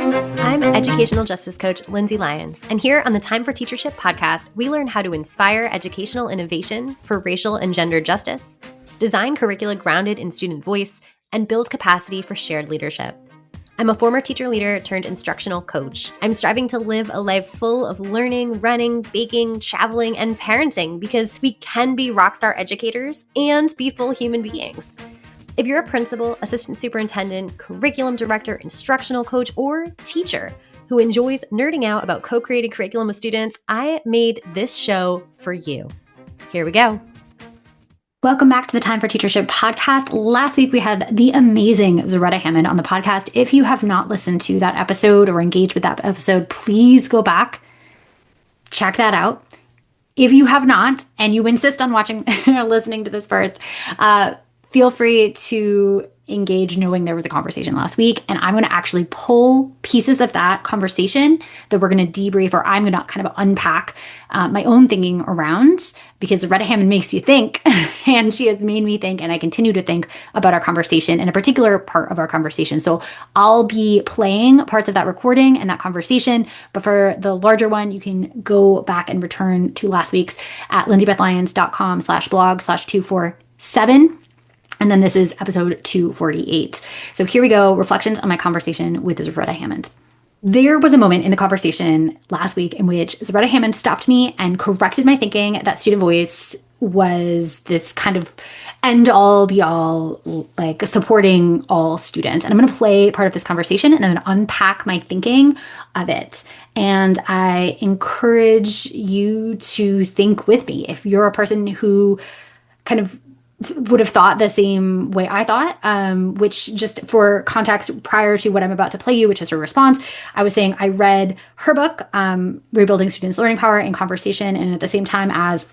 I'm educational justice coach Lindsay Lyons, and here on the Time for Teachership podcast, we learn how to inspire educational innovation for racial and gender justice, design curricula grounded in student voice, and build capacity for shared leadership. I'm a former teacher leader turned instructional coach. I'm striving to live a life full of learning, running, baking, traveling, and parenting because we can be rockstar educators and be full human beings. If you're a principal, assistant superintendent, curriculum director, instructional coach, or teacher who enjoys nerding out about co-created curriculum with students, I made this show for you. Here we go. Welcome back to the Time for Teachership podcast. Last week, we had the amazing Zaretta Hammond on the podcast. If you have not listened to that episode or engaged with that episode, please go back, check that out. If you have not, and you insist on watching or listening to this first, feel free to engage knowing there was a conversation last week. And I'm going to actually pull pieces of that conversation that we're going to debrief, or I'm going to kind of unpack my own thinking around, because Zaretta Hammond makes you think, and she has made me think, and I continue to think about our conversation and a particular part of our conversation. So I'll be playing parts of that recording and that conversation, but for the larger one, you can go back and return to last week's at lindsaybethlyons.com/blog/247. And then this is episode 248. So here we go, reflections on my conversation with Zaretta Hammond. There was a moment in the conversation last week in which Zaretta Hammond stopped me and corrected my thinking that student voice was this kind of end-all, be-all, like supporting all students. And I'm going to play part of this conversation and I'm going to unpack my thinking of it. And I encourage you to think with me. If you're a person who kind of would have thought the same way I thought, which, just for context, prior to what I'm about to play you, which is her response, I was saying I read her book, Rebuilding Students' Learning Power in Conversation, and at the same time as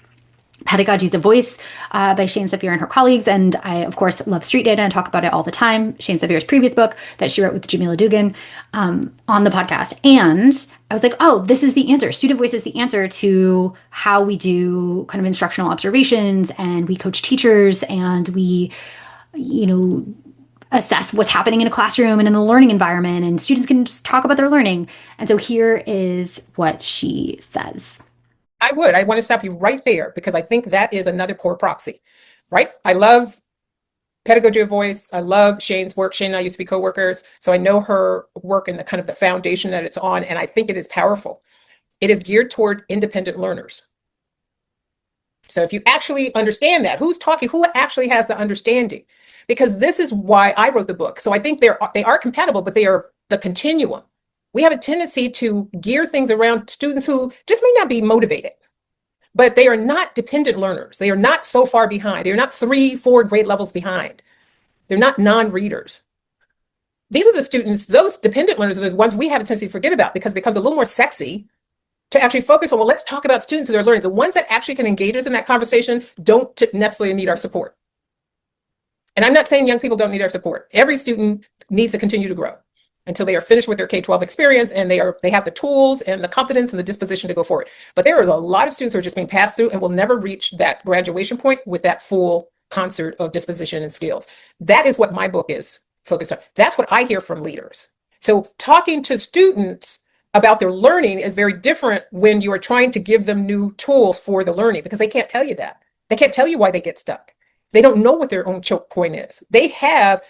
Pedagogy is a Voice by Shane Saphir and her colleagues. And I, of course, love street data and talk about it all the time. Shane Saphir's previous book that she wrote with Jamila Dugan on the podcast. And I was like, oh, this is the answer. Student voice is the answer to how we do kind of instructional observations, and we coach teachers, and we, assess what's happening in a classroom and in the learning environment, and students can just talk about their learning. And so here is what she says. I want to stop you right there, because I think that is another poor proxy, right? I love Pedagogy of Voice. I love Shane's work. Shane and I used to be coworkers, so I know her work and the kind of the foundation that it's on, and I think it is powerful. It is geared toward independent learners. So if you actually understand that, who's talking, who actually has the understanding? Because this is why I wrote the book. So I think they are compatible, but they are the continuum. We have a tendency to gear things around students who just may not be motivated, but they are not dependent learners. They are not so far behind. They're not 3-4 grade levels behind. They're not non-readers. These are the students, those dependent learners are the ones we have a tendency to forget about, because it becomes a little more sexy to actually focus on, well, let's talk about students who are learning. The ones that actually can engage us in that conversation don't necessarily need our support. And I'm not saying young people don't need our support. Every student needs to continue to grow until they are finished with their K-12 experience and they have the tools and the confidence and the disposition to go forward. But there is a lot of students who are just being passed through and will never reach that graduation point with that full concert of disposition and skills. That is what my book is focused on. That's what I hear from leaders. So talking to students about their learning is very different when you are trying to give them new tools for the learning, because they can't tell you that. They can't tell you why they get stuck. They don't know what their own choke point is. They have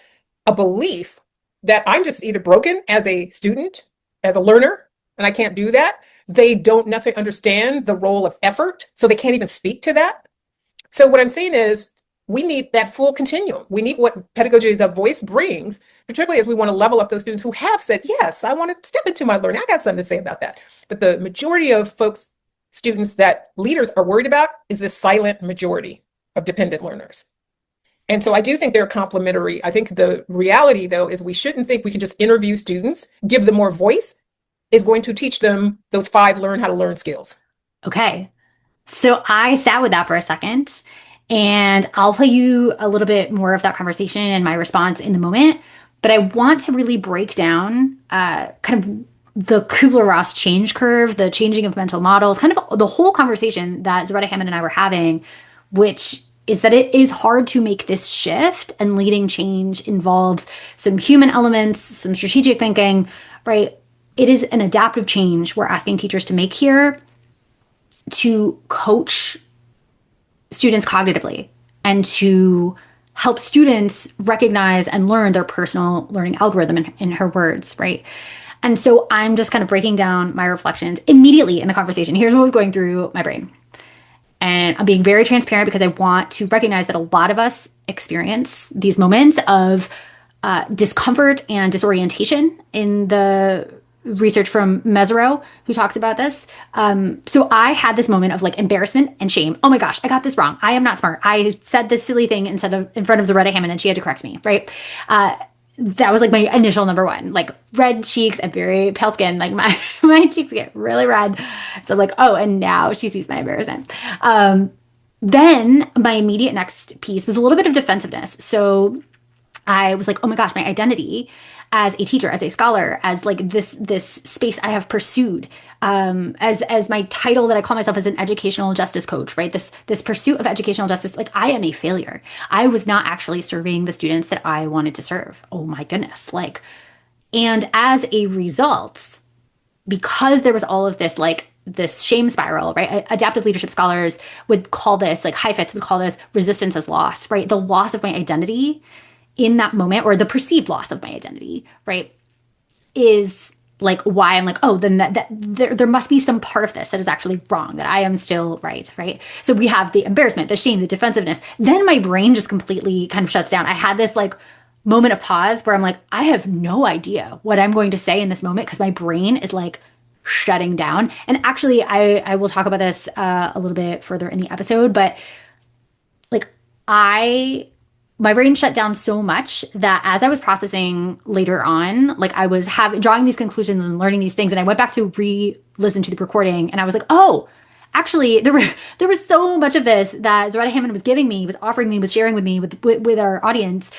a belief that I'm just either broken as a student, as a learner, and I can't do that. They don't necessarily understand the role of effort, so they can't even speak to that. So what I'm saying is we need that full continuum. We need what Pedagogy as a Voice brings, particularly as we want to level up those students who have said, yes, I want to step into my learning. I got something to say about that. But the majority of students that leaders are worried about is this silent majority of dependent learners. And so I do think they're complementary. I think the reality, though, is we shouldn't think we can just interview students, give them more voice, is going to teach them those 5 learn how to learn skills. Okay. So I sat with that for a second, and I'll play you a little bit more of that conversation and my response in the moment. But I want to really break down kind of the Kubler-Ross change curve, the changing of mental models, kind of the whole conversation that Zaretta Hammond and I were having, which is that it is hard to make this shift, and leading change involves some human elements, some strategic thinking, right? it is an adaptive change we're asking teachers to make here to coach students cognitively and to help students recognize and learn their personal learning algorithm in her words, right? And so I'm just kind of breaking down my reflections immediately in the conversation. Here's what was going through my brain. And I'm being very transparent because I want to recognize that a lot of us experience these moments of discomfort and disorientation in the research from Mesereau, who talks about this. So I had this moment of like embarrassment and shame. Oh my gosh, I got this wrong. I am not smart. I said this silly thing in front of Zaretta Hammond and she had to correct me, right? That was like my initial number one, like red cheeks and very pale skin. Like my cheeks get really red. So I'm like, oh, and now she sees my embarrassment. Then my immediate next piece was a little bit of defensiveness. So I was like, oh my gosh, my identity as a teacher, as a scholar, as like this space I have pursued, as my title that I call myself as an educational justice coach, right? This pursuit of educational justice, like I am a failure. I was not actually serving the students that I wanted to serve. Oh my goodness. Like, and as a result, because there was all of this, like this shame spiral, right? Adaptive leadership scholars would call this, like Heifetz would call this resistance as loss, right? The loss of my identity in that moment, or the perceived loss of my identity, right, is like why I'm like, oh, then there must be some part of this that is actually wrong, that I am still right? So we have the embarrassment, the shame, the defensiveness. Then my brain just completely kind of shuts down. I had this like moment of pause where I'm like, I have no idea what I'm going to say in this moment because my brain is like shutting down. And actually, I will talk about this a little bit further in the episode, but like my brain shut down so much that as I was processing later on, like I was drawing these conclusions and learning these things, and I went back to re-listen to the recording, and I was like, oh, actually, there was so much of this that Zaretta Hammond was giving me, was offering me, was sharing with me, with our audience,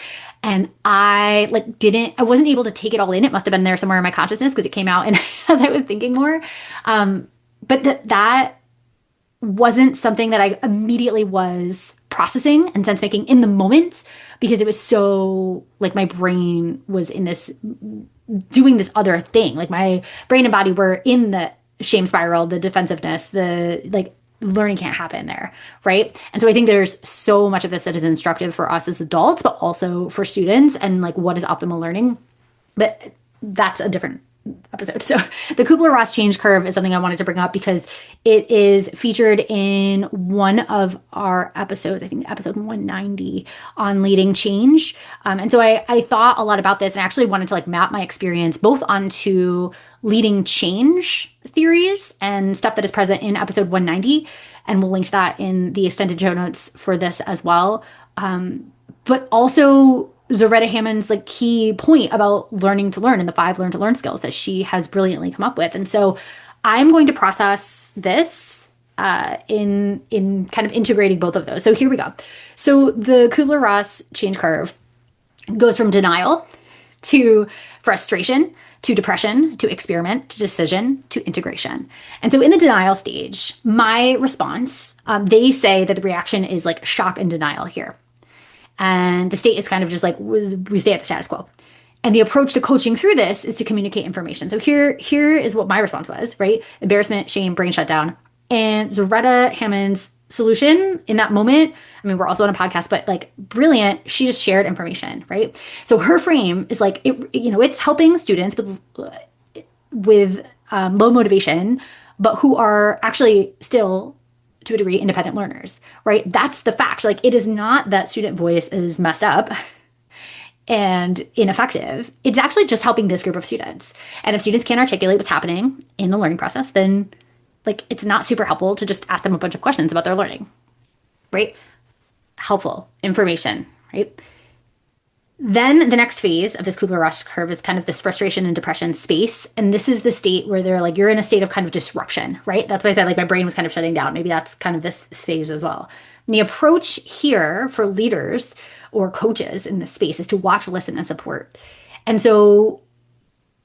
and I wasn't able to take it all in. It must have been there somewhere in my consciousness because it came out and as I was thinking more. But that wasn't something that I immediately was processing and sense making in the moment because it was so like my brain was in this doing this other thing. Like my brain and body were in the shame spiral, the defensiveness, the like learning can't happen there, right? And so I think there's so much of this that is instructive for us as adults, but also for students and like what is optimal learning. But that's a different episode. So the Kubler-Ross change curve is something I wanted to bring up because it is featured in one of our episodes, I think episode 190 on leading change. And so I thought a lot about this and actually wanted to like map my experience both onto leading change theories and stuff that is present in episode 190. And we'll link to that in the extended show notes for this as well. But also Zaretta Hammond's like key point about learning to learn and the 5 learn to learn skills that she has brilliantly come up with. And so I'm going to process this in kind of integrating both of those. So here we go. So the Kubler-Ross change curve goes from denial to frustration to depression to experiment to decision to integration. And so in the denial stage, my response, they say that the reaction is like shock and denial here. And the state is kind of just like, we stay at the status quo. And the approach to coaching through this is to communicate information. So here is what my response was, right? Embarrassment, shame, brain shutdown. And Zaretta Hammond's solution in that moment, I mean, we're also on a podcast, but like brilliant, she just shared information, right? So her frame is like, it's helping students with low motivation, but who are actually still to a degree, independent learners, right? That's the fact. Like, it is not that student voice is messed up and ineffective. It's actually just helping this group of students. And if students can't articulate what's happening in the learning process, then like, it's not super helpful to just ask them a bunch of questions about their learning, right? Helpful information, right? Then the next phase of this Kubler-Ross curve is kind of this frustration and depression space. And this is the state where they're like, you're in a state of kind of disruption, right? That's why I said like my brain was kind of shutting down. Maybe that's kind of this phase as well. And the approach here for leaders or coaches in this space is to watch, listen, and support. And so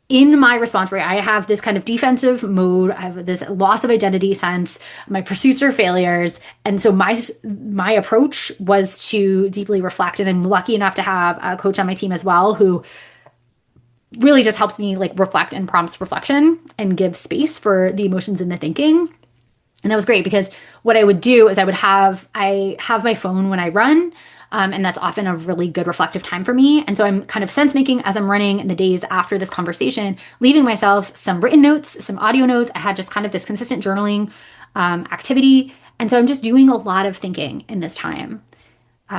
in my response, right, I have this kind of defensive mode. I have this loss of identity sense. My pursuits are failures. And so my approach was to deeply reflect. And I'm lucky enough to have a coach on my team as well who really just helps me like reflect and prompts reflection and give space for the emotions and the thinking. And that was great because what I would do is I have my phone when I run. And that's often a really good reflective time for me. And so I'm kind of sense making as I'm running in the days after this conversation, leaving myself some written notes, some audio notes. I had just kind of this consistent journaling activity. And so I'm just doing a lot of thinking in this time.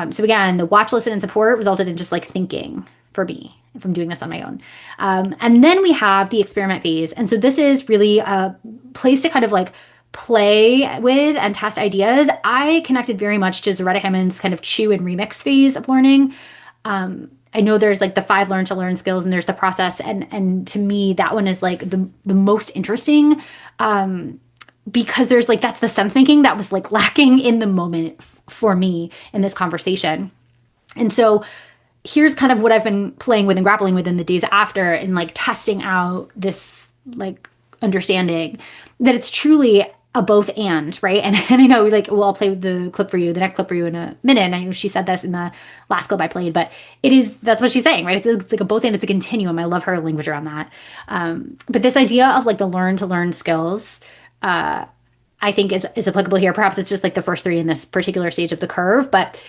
So again, the watch, listen, and support resulted in just like thinking for me if I'm doing this on my own. And then we have the experiment phase. And so this is really a place to kind of like play with and test ideas. I connected very much to Zaretta Hammond's kind of chew and remix phase of learning. I know there's like the 5 learn to learn skills and there's the process. And to me, that one is like the most interesting because there's like, that's the sense making that was like lacking in the moment for me in this conversation. And so here's kind of what I've been playing with and grappling with in the days after and like testing out this like understanding that it's truly a both and, right? And I know like, well, I'll play the clip for you, the next clip for you in a minute. And I know she said this in the last clip I played, but that's what she's saying, right? It's like a both and, it's a continuum. I love her language around that. But this idea of like the learn to learn skills, I think is applicable here. Perhaps it's just like the first 3 in this particular stage of the curve, but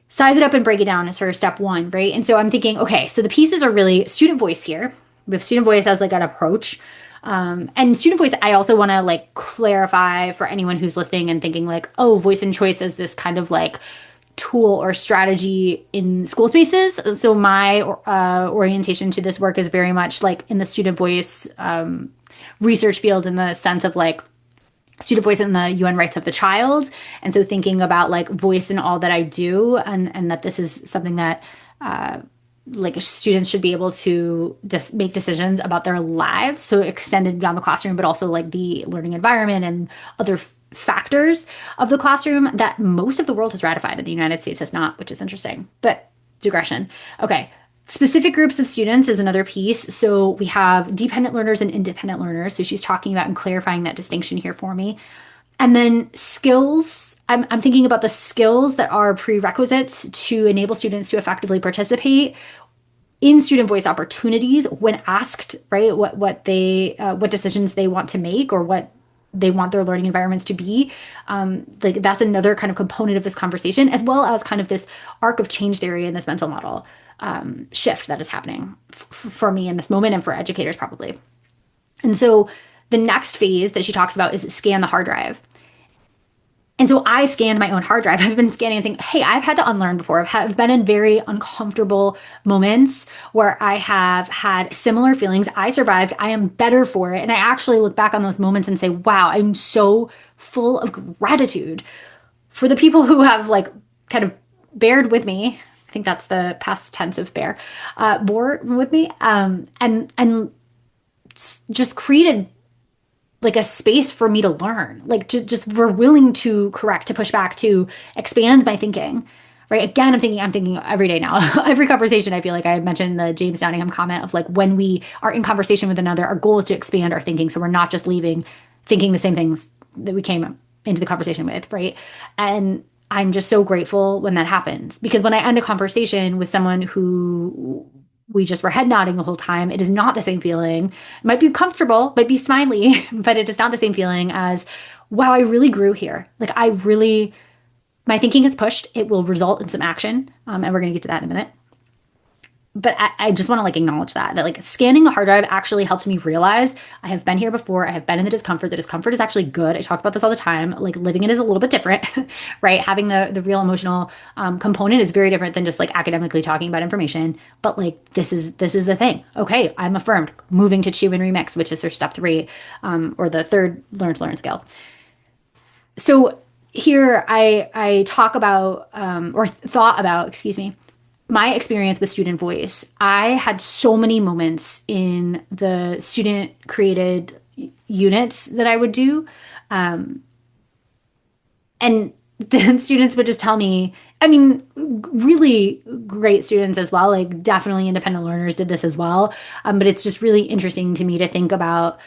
size it up and break it down is sort of step 1, right? And so I'm thinking, okay, so the pieces are really student voice here. We have student voice as like an approach. And student voice, I also want to like clarify for anyone who's listening and thinking like, oh, voice and choice is this kind of like tool or strategy in school spaces. So my orientation to this work is very much like in the student voice research field in the sense of like student voice and the UN rights of the child. And so thinking about like voice in all that I do and that this is something that like students should be able to just make decisions about their lives. So extended beyond the classroom, but also like the learning environment and other factors of the classroom that most of the world has ratified and the United States has not, which is interesting, but digression. Okay. Specific groups of students is another piece. So we have dependent learners and independent learners. So she's talking about and clarifying that distinction here for me. And then skills, I'm thinking about the skills that are prerequisites to enable students to effectively participate in student voice opportunities when asked, right, what decisions they want to make or what they want their learning environments to be. Like that's another kind of component of this conversation, as well as kind of this arc of change theory in this mental model shift that is happening for me in this moment and for educators probably. And so the next phase that she talks about is scan the hard drive. And so I scanned my own hard drive. I've been scanning and thinking, hey, I've had to unlearn before. I've been in very uncomfortable moments where I have had similar feelings. I survived. I am better for it. And I actually look back on those moments and say, wow, I'm so full of gratitude for the people who have like kind of bared with me. I think that's the past tense of bear, bore with me, and just created like a space for me to learn, like just were willing to correct, to push back, to expand my thinking, right? Again, I'm thinking every day now. Every conversation, I feel like I mentioned the James Downingham comment of like, when we are in conversation with another, our goal is to expand our thinking. So we're not just leaving thinking the same things that we came into the conversation with, right? And I'm just so grateful when that happens, because when I end a conversation with someone who we just were head nodding the whole time, it is not the same feeling. It might be comfortable, might be smiley, but it is not the same feeling as, wow, I really grew here. Like my thinking is pushed. It will result in some action. And we're going to get to that in a minute. But I just want to like acknowledge that like scanning the hard drive actually helped me realize I have been here before. I have been in the discomfort. The discomfort is actually good. I talk about this all the time. Like living it is a little bit different, right? Having the real emotional component is very different than just like academically talking about information. But like this is the thing. Okay, I'm affirmed. Moving to chew and remix, which is her step 3, or the third learn to learn skill. So here I talk about or thought about, excuse me, my experience with student voice. I had so many moments in the student created units that I would do. And the students would just tell me, I mean, really great students as well, like definitely independent learners did this as well. But it's just really interesting to me to think about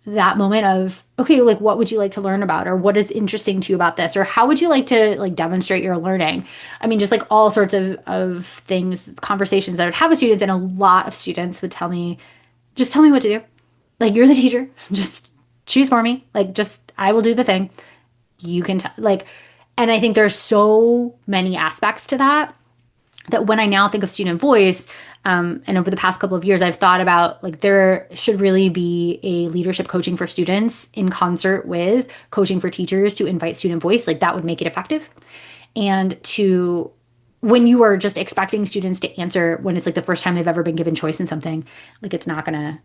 that moment of, okay, like, what would you like to learn about? Or what is interesting to you about this? Or how would you like to like demonstrate your learning? I mean, just like all sorts of things, conversations that I would have with students. And a lot of students would tell me, just tell me what to do. Like, you're the teacher. Just choose for me. Like, just, I will do the thing. You can tell, like, and I think there's so many aspects to that when I now think of student voice, and over the past couple of years, I've thought about like there should really be a leadership coaching for students in concert with coaching for teachers to invite student voice. Like that would make it effective. And to when you are just expecting students to answer when it's like the first time they've ever been given choice in something, like it's not gonna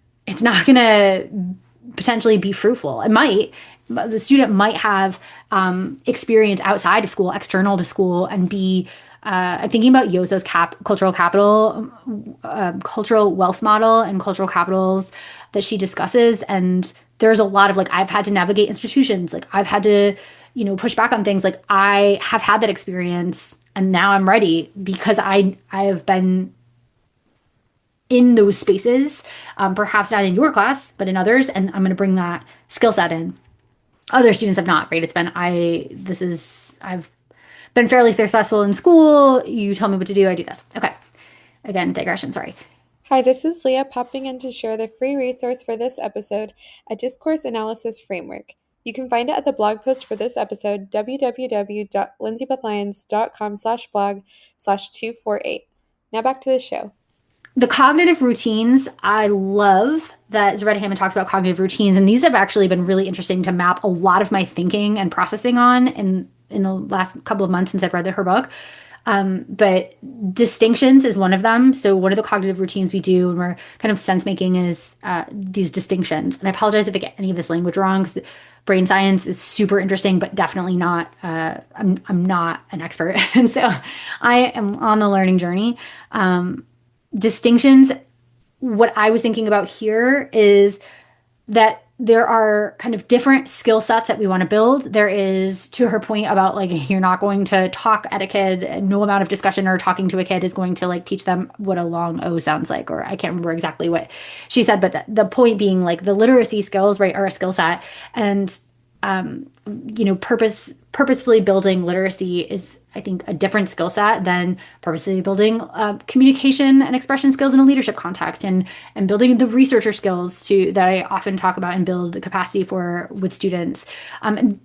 potentially be fruitful. It might. The student might have experience outside of school, external to school, and be. I'm thinking about Yozo's cultural capital, cultural wealth model, and cultural capitals that she discusses. And there's a lot of like I've had to navigate institutions, like I've had to, push back on things. Like I have had that experience, and now I'm ready because I have been in those spaces, perhaps not in your class, but in others, and I'm going to bring that skill set in. Other students have not, right? I've been fairly successful in school. You tell me what to do, I do this. Okay. Again, digression, sorry. Hi, this is Leah popping in to share the free resource for this episode, a discourse analysis framework. You can find it at the blog post for this episode, www.lindsaybethlyons.com/blog/248. Now back to the show. The cognitive routines, I love that Zaretta Hammond talks about cognitive routines, and these have actually been really interesting to map a lot of my thinking and processing on in the last couple of months since I've read her book. But distinctions is one of them. So one of the cognitive routines we do when we're kind of sense making is these distinctions. And I apologize if I get any of this language wrong because brain science is super interesting, but definitely not, I'm not an expert. And so I am on the learning journey. Distinctions, what I was thinking about here is that there are kind of different skill sets that we want to build. There is, to her point about like, you're not going to talk at a kid, no amount of discussion or talking to a kid is going to like teach them what a long O sounds like, or I can't remember exactly what she said, but the point being like the literacy skills, right, are a skill set. And, purposefully building literacy is, I think, a different skill set than purposely building communication and expression skills in a leadership context, and building the researcher skills that I often talk about and build capacity for with students.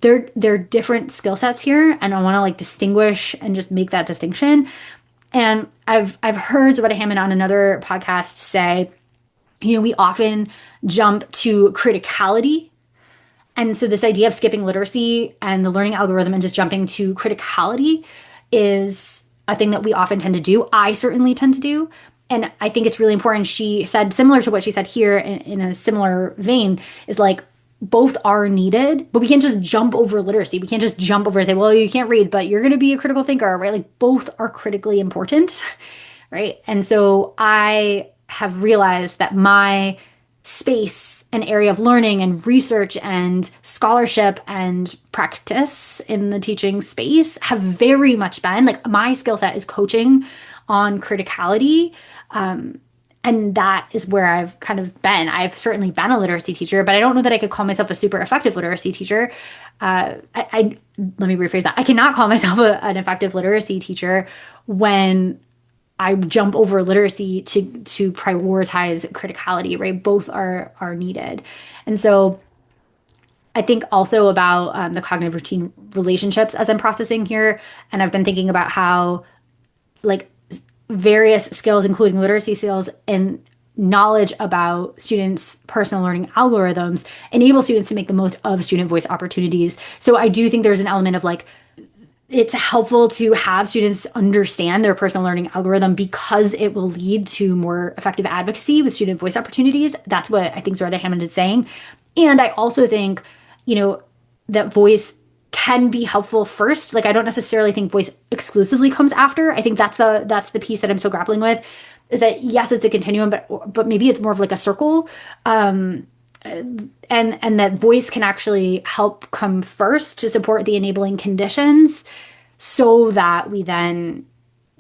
They're different skill sets here, and I want to like distinguish and just make that distinction. And I've heard Zaretta Hammond on another podcast say, we often jump to criticality. And so this idea of skipping literacy and the learning algorithm and just jumping to criticality is a thing that we often tend to do. I certainly tend to do. And I think it's really important. She said, similar to what she said here in a similar vein, is like both are needed, but we can't just jump over literacy. We can't just jump over and say, well, you can't read, but you're going to be a critical thinker, right? Like both are critically important, right? And so I have realized that my space, an area of learning and research and scholarship and practice in the teaching space have very much been like my skill set is coaching on criticality. And that is where I've kind of been. I've certainly been a literacy teacher, but I don't know that I could call myself a super effective literacy teacher. Let me rephrase that. I cannot call myself an effective literacy teacher when I jump over literacy to prioritize criticality, right? Both are needed. And so I think also about the cognitive routine relationships as I'm processing here. And I've been thinking about how like various skills, including literacy skills and knowledge about students' personal learning algorithms, enable students to make the most of student voice opportunities. So I do think there's an element of like, it's helpful to have students understand their personal learning algorithm because it will lead to more effective advocacy with student voice opportunities. That's what I think Zaretta Hammond is saying. And I also think, that voice can be helpful first. Like, I don't necessarily think voice exclusively comes after. I think that's the piece that I'm so grappling with, is that yes, it's a continuum, but maybe it's more of like a circle. And that voice can actually help come first to support the enabling conditions so that we then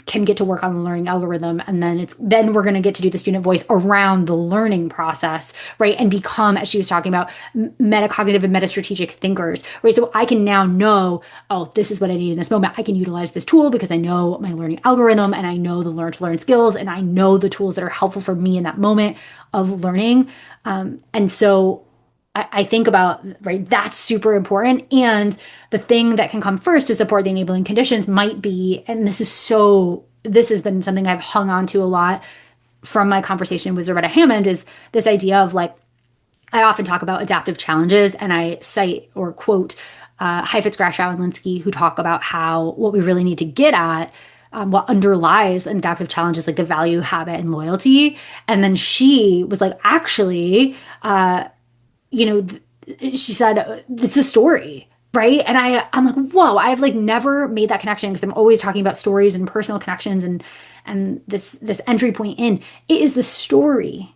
can get to work on the learning algorithm, and then we're going to get to do the student voice around the learning process, right? And become, as she was talking about, metacognitive and metastrategic thinkers, right? So I can now know, oh, this is what I need in this moment. I can utilize this tool because I know my learning algorithm, and I know the learn to learn skills, and I know the tools that are helpful for me in that moment of learning. And so I think about, right, that's super important. And the thing that can come first to support the enabling conditions might be, and this has been something I've hung on to a lot from my conversation with Zaretta Hammond, is this idea of like, I often talk about adaptive challenges, and I cite or quote Heifetz, Grashow, and Lindsay, who talk about how what we really need to get at, what underlies an adaptive challenge is like the value, habit, and loyalty. And then she was like, actually, she said, it's a story, right? And I'm like, whoa, I've like never made that connection, because I'm always talking about stories and personal connections and this entry point in. It is the story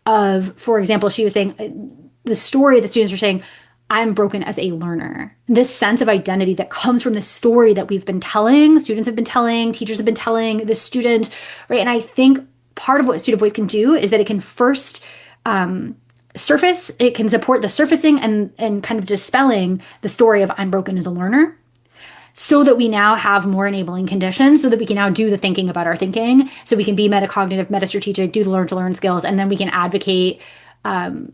of, for example, she was saying, the story that students are saying, I'm broken as a learner. This sense of identity that comes from the story that we've been telling, students have been telling, teachers have been telling the student, right? And I think part of what student voice can do is that it can first surface, it can support the surfacing and kind of dispelling the story of I'm broken as a learner, so that we now have more enabling conditions, so that we can now do the thinking about our thinking, so we can be metacognitive, metastrategic, do the learn to learn skills, and then we can advocate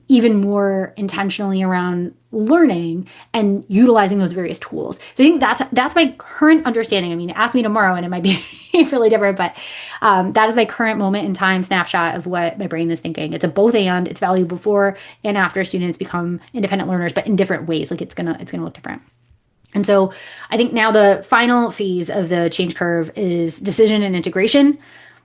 even more intentionally around learning and utilizing those various tools. So I think that's my current understanding. I mean, ask me tomorrow and it might be really different, but that is my current moment in time snapshot of what my brain is thinking. It's a both and. It's valuable before and after students become independent learners, but in different ways. Like it's gonna look different. And so I think now the final phase of the change curve is decision and integration.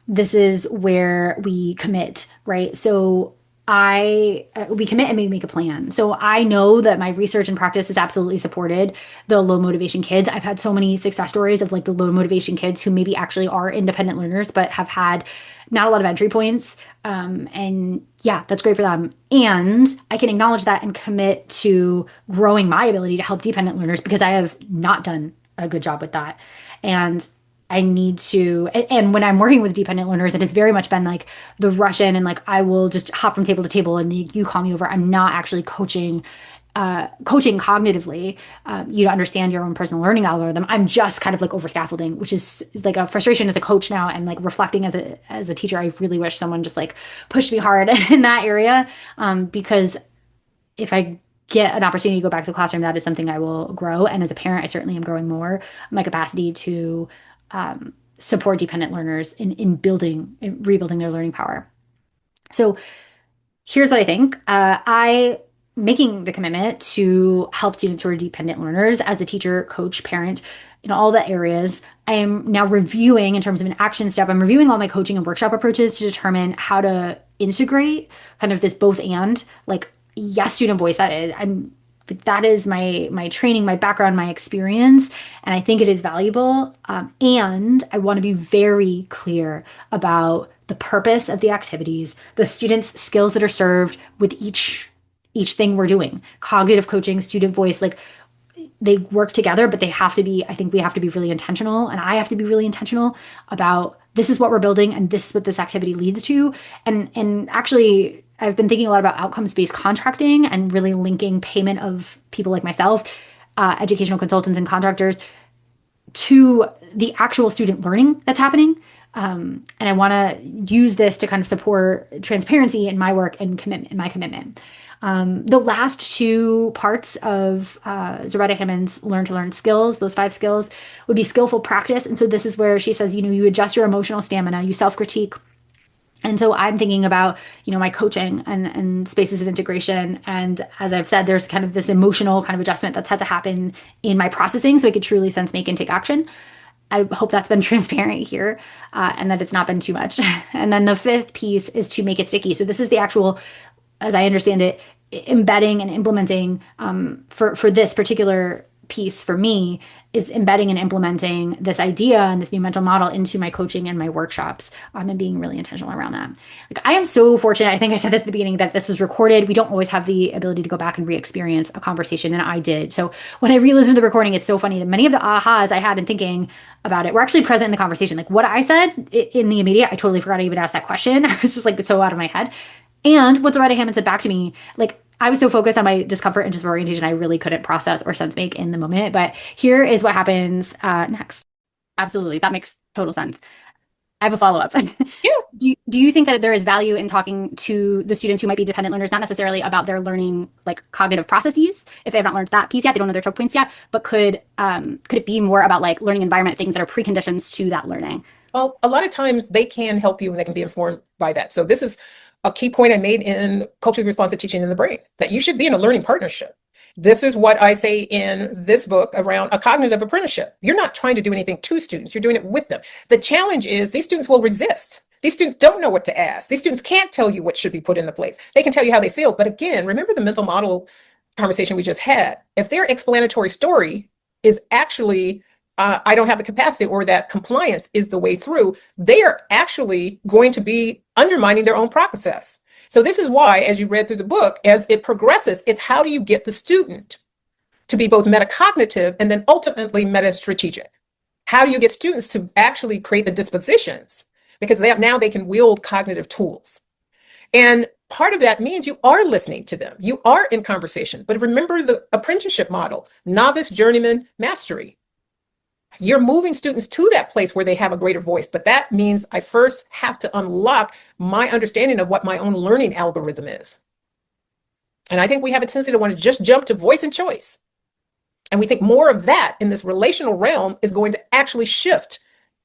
This is where we commit, right? So we commit and we make a plan. So I know that my research and practice has absolutely supported the low motivation kids. I've had so many success stories of like the low motivation kids who maybe actually are independent learners, but have had not a lot of entry points. And yeah, that's great for them. And I can acknowledge that and commit to growing my ability to help dependent learners, because I have not done a good job with that. And I need to, and when I'm working with dependent learners, it has very much been like the rush in and like, I will just hop from table to table and you call me over. I'm not actually coaching cognitively, you to understand your own personal learning algorithm. I'm just kind of like over scaffolding, which is like a frustration as a coach now, and like reflecting as a teacher. I really wish someone just like pushed me hard in that area. Because if I get an opportunity to go back to the classroom, that is something I will grow. And as a parent, I certainly am growing more my capacity to support dependent learners in rebuilding their learning power. So here's what I think. I making the commitment to help students who are dependent learners as a teacher, coach, parent, in all the areas. I am now reviewing, in terms of an action step, I'm reviewing all my coaching and workshop approaches to determine how to integrate kind of this both and, like, yes, student voice, that is my training, my background, my experience, and I think it is valuable. And I want to be very clear about the purpose of the activities, the students' skills that are served with each thing we're doing. Cognitive coaching, student voice, like they work together, but I think we have to be really intentional, and I have to be really intentional about this is what we're building and this is what this activity leads to. And actually, I've been thinking a lot about outcomes-based contracting and really linking payment of people like myself, educational consultants and contractors, to the actual student learning that's happening. And I want to use this to kind of support transparency in my work and my commitment. The last two parts of Zaretta Hammond's Learn to Learn skills, those 5 skills, would be skillful practice. And so this is where she says, you adjust your emotional stamina, you self-critique. And so I'm thinking about, my coaching and spaces of integration. And as I've said, there's kind of this emotional kind of adjustment that's had to happen in my processing so I could truly sense, make, and take action. I hope that's been transparent here, and that it's not been too much. And then the 5th piece is to make it sticky. So this is the actual, as I understand it, embedding and implementing for this particular piece for me is embedding and implementing this idea and this new mental model into my coaching and my workshops, and being really intentional around that. Like, I am so fortunate. I think I said this at the beginning, that this was recorded. We don't always have the ability to go back and re-experience a conversation, and I did. So when I re-listened to the recording, it's so funny that many of the ahas I had in thinking about it were actually present in the conversation. Like, what I said in the immediate, I totally forgot I even asked that question. I was just like so out of my head. And what Zaretta Hammond said back to me, like, I was so focused on my discomfort and disorientation, I really couldn't process or sense make in the moment. But here is what happens next. Absolutely. That makes total sense. I have a follow-up. Yeah. Do you think that there is value in talking to the students who might be dependent learners, not necessarily about their learning, like cognitive processes, if they have not learned that piece yet, they don't know their choke points yet, but could it be more about like learning environment, things that are preconditions to that learning? Well, a lot of times they can help you and they can be informed by that. So this is a key point I made in culturally responsive teaching in the brain, that you should be in a learning partnership. This is what I say in this book around a cognitive apprenticeship. You're not trying to do anything to students. You're doing it with them. The challenge is these students will resist. These students don't know what to ask. These students can't tell you what should be put into place. They can tell you how they feel. But again, remember the mental model conversation we just had. If their explanatory story is actually I don't have the capacity, or that compliance is the way through, they are actually going to be undermining their own process. So this is why, as you read through the book, as it progresses, it's how do you get the student to be both metacognitive and then ultimately meta-strategic? How do you get students to actually create the dispositions? Because now they can wield cognitive tools. And part of that means you are listening to them. You are in conversation. But remember the apprenticeship model, novice, journeyman, mastery. You're moving students to that place where they have a greater voice. But that means I first have to unlock my understanding of what my own learning algorithm is. And I think we have a tendency to want to just jump to voice and choice. And we think more of that in this relational realm is going to actually shift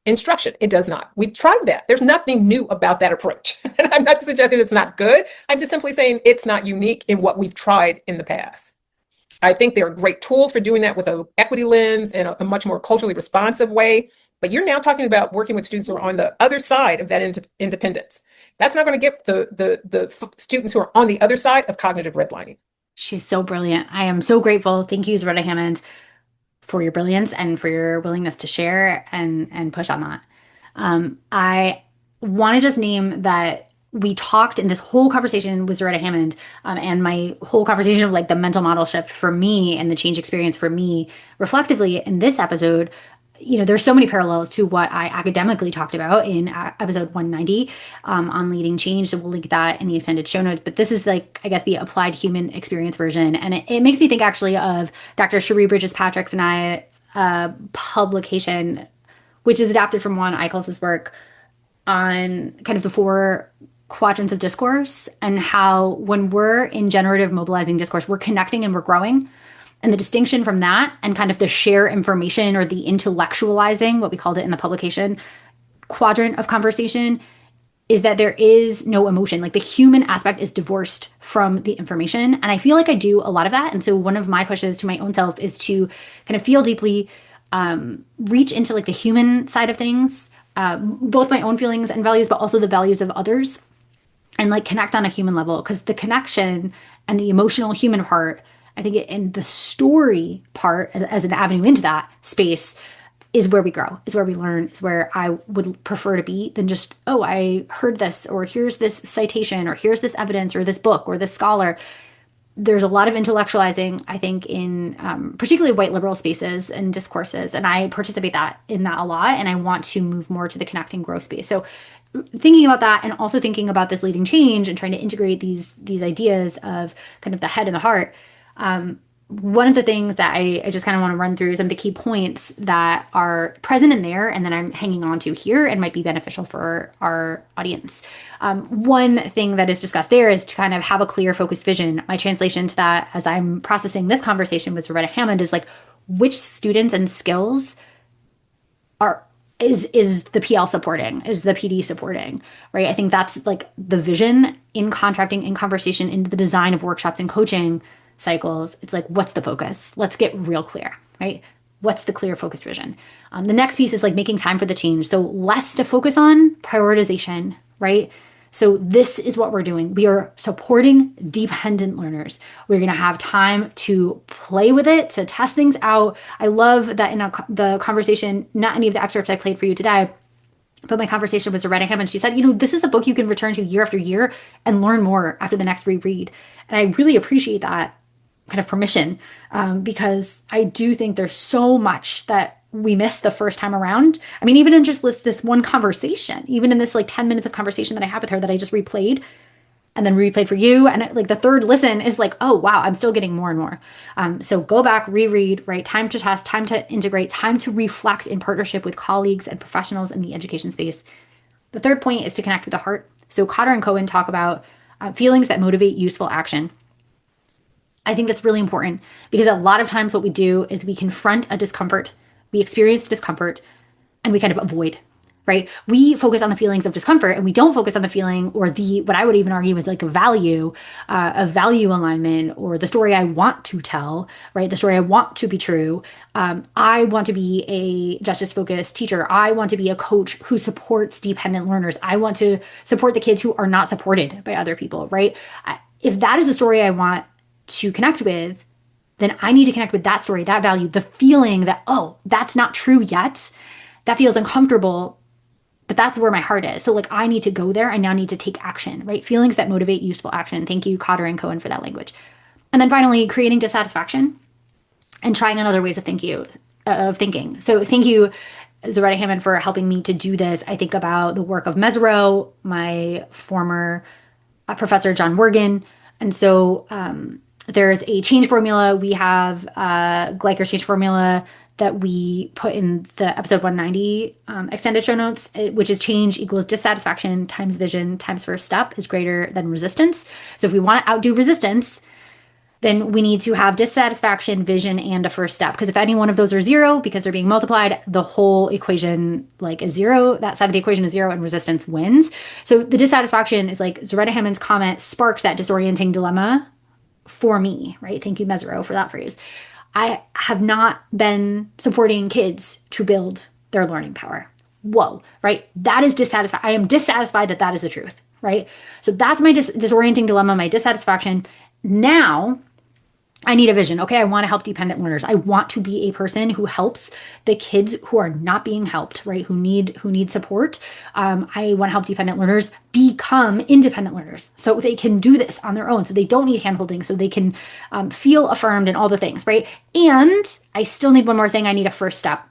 instruction. It does not. We've tried that. There's nothing new about that approach. And I'm not suggesting it's not good. I'm just simply saying it's not unique in what we've tried in the past. I think there are great tools for doing that with an equity lens and a much more culturally responsive way. But you're now talking about working with students who are on the other side of that independence. That's not going to get the students who are on the other side of cognitive redlining. She's so brilliant. I am so grateful. Thank you, Zaretta Hammond, for your brilliance and for your willingness to share and push on that. I want to just name that we talked in this whole conversation with Zaretta Hammond, and my whole conversation of like the mental model shift for me and the change experience for me reflectively in this episode. You know, there's so many parallels to what I academically talked about in episode 190 on leading change. So we'll link that in the extended show notes. But this is like, I guess, the applied human experience version. And it makes me think actually of Dr. Cherie Bridges-Patrick's and I publication, which is adapted from Juan Eichel's work on kind of the 4 quadrants of discourse and how when we're in generative mobilizing discourse, we're connecting and we're growing. And the distinction from that and kind of the share information or the intellectualizing, what we called it in the publication, quadrant of conversation, is that there is no emotion. Like the human aspect is divorced from the information. And I feel like I do a lot of that. And so one of my pushes to my own self is to kind of feel deeply, reach into like the human side of things, both my own feelings and values, but also the values of others, and like connect on a human level. Because the connection and the emotional human part, I think in the story part as an avenue into that space is where we grow, is where we learn, is where I would prefer to be than just, oh, I heard this, or here's this citation, or here's this evidence, or this book, or this scholar. There's a lot of intellectualizing, I think, in particularly white liberal spaces and discourses. And I participate in that a lot. And I want to move more to the connect and grow space. So thinking about that and also thinking about this leading change and trying to integrate these ideas of kind of the head and the heart. One of the things that I just kind of want to run through some of the key points that are present in there and that I'm hanging on to here and might be beneficial for our audience. One thing that is discussed there is to kind of have a clear focused vision. My translation to that as I'm processing this conversation with Zaretta Hammond is like, which students and skills is the PL supporting, is the PD supporting, right? I think that's like the vision in contracting, in conversation, in the design of workshops and coaching cycles. It's like, what's the focus? Let's get real clear, right? What's the clear focused vision? The next piece is like making time for the change. So less to focus on, prioritization, right? So this is what we're doing. We are supporting dependent learners. We're going to have time to play with it, to test things out. I love that in the conversation, not any of the excerpts I played for you today, but my conversation with Zaretta Hammond, she said, this is a book you can return to year after year and learn more after the next reread. And I really appreciate that kind of permission because I do think there's so much that we missed the first time around. I mean, even in just this one conversation, even in this 10 minutes of conversation that I had with her that I just replayed and then replayed for you. And the third listen is oh, wow, I'm still getting more and more. So go back, reread, right? Time to test, time to integrate, time to reflect in partnership with colleagues and professionals in the education space. The third point is to connect with the heart. So Cotter and Cohen talk about feelings that motivate useful action. I think that's really important because a lot of times what we do is we confront a discomfort, we experience discomfort, and we kind of avoid, right? We focus on the feelings of discomfort and we don't focus on the feeling or what I would even argue is a value alignment or the story I want to tell, right? The story I want to be true. I want to be a justice-focused teacher. I want to be a coach who supports dependent learners. I want to support the kids who are not supported by other people, right? If that is the story I want to connect with, then I need to connect with that story, that value, the feeling that, oh, that's not true yet. That feels uncomfortable, but that's where my heart is. So I need to go there. I now need to take action, right? Feelings that motivate useful action. Thank you, Cotter and Cohen, for that language. And then finally, creating dissatisfaction and trying on other ways of thinking. So thank you, Zaretta Hammond, for helping me to do this. I think about the work of Mesereau, my former professor, John Wergen. And so there's a change formula. We have Gleicher's change formula that we put in the episode 190 extended show notes, which is change equals dissatisfaction times vision times first step is greater than resistance. So if we want to outdo resistance, then we need to have dissatisfaction, vision, and a first step. Because if any one of those are zero, because they're being multiplied, the whole equation is zero. That side of the equation is zero and resistance wins. So the dissatisfaction is Zaretta Hammond's comment sparked that disorienting dilemma for me, right? Thank you, Mesereau, for that phrase. I have not been supporting kids to build their learning power. Whoa, right? That is dissatisfied. I am dissatisfied that is the truth, right? So that's my disorienting dilemma, my dissatisfaction. Now I need a vision. Okay, I want to help dependent learners. I want to be a person who helps the kids who are not being helped, right? Who need support. I want to help dependent learners become independent learners so they can do this on their own, so they don't need handholding, so they can feel affirmed and all the things, right? And I still need one more thing. I need a first step.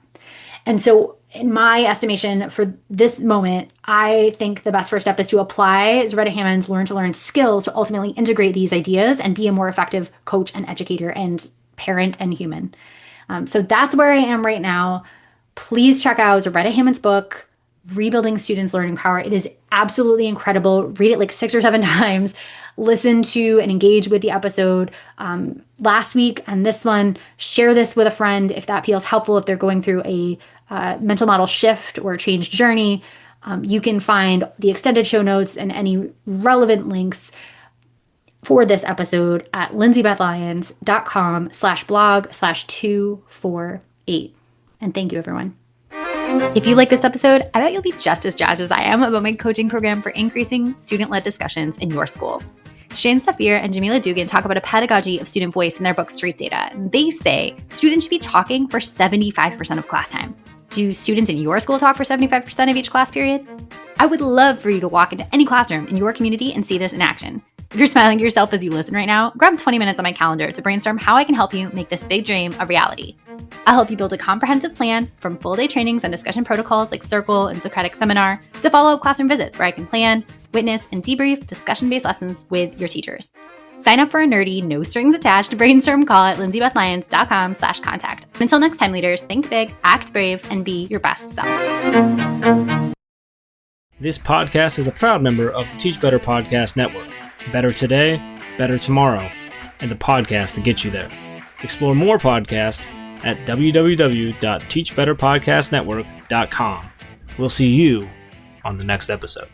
And so in my estimation for this moment, I think the best first step is to apply Zaretta Hammond's Learn to Learn skills to ultimately integrate these ideas and be a more effective coach and educator and parent and human. So that's where I am right now. Please check out Zaretta Hammond's book, Rebuilding Students' Learning Power. It is absolutely incredible. Read it 6 or 7 times. Listen to and engage with the episode last week and this one. Share this with a friend if that feels helpful, if they're going through a mental model shift or change journey. You can find the extended show notes and any relevant links for this episode at lindsaybethlyons.com/blog/248. And thank you, everyone. If you like this episode, I bet you'll be just as jazzed as I am about my coaching program for increasing student-led discussions in your school. Shane Safir and Jamila Dugan talk about a pedagogy of student voice in their book, Street Data. And they say students should be talking for 75% of class time. Do students in your school talk for 75% of each class period? I would love for you to walk into any classroom in your community and see this in action. If you're smiling to yourself as you listen right now, grab 20 minutes on my calendar to brainstorm how I can help you make this big dream a reality. I'll help you build a comprehensive plan from full-day trainings and discussion protocols like Circle and Socratic Seminar to follow-up classroom visits where I can plan, witness, and debrief discussion-based lessons with your teachers. Sign up for a nerdy, no-strings-attached brainstorm call at lindsaybethlyons.com/contact. Until next time, leaders, think big, act brave, and be your best self. This podcast is a proud member of the Teach Better Podcast Network. Better today, better tomorrow, and the podcast to get you there. Explore more podcasts at www.teachbetterpodcastnetwork.com. We'll see you on the next episode.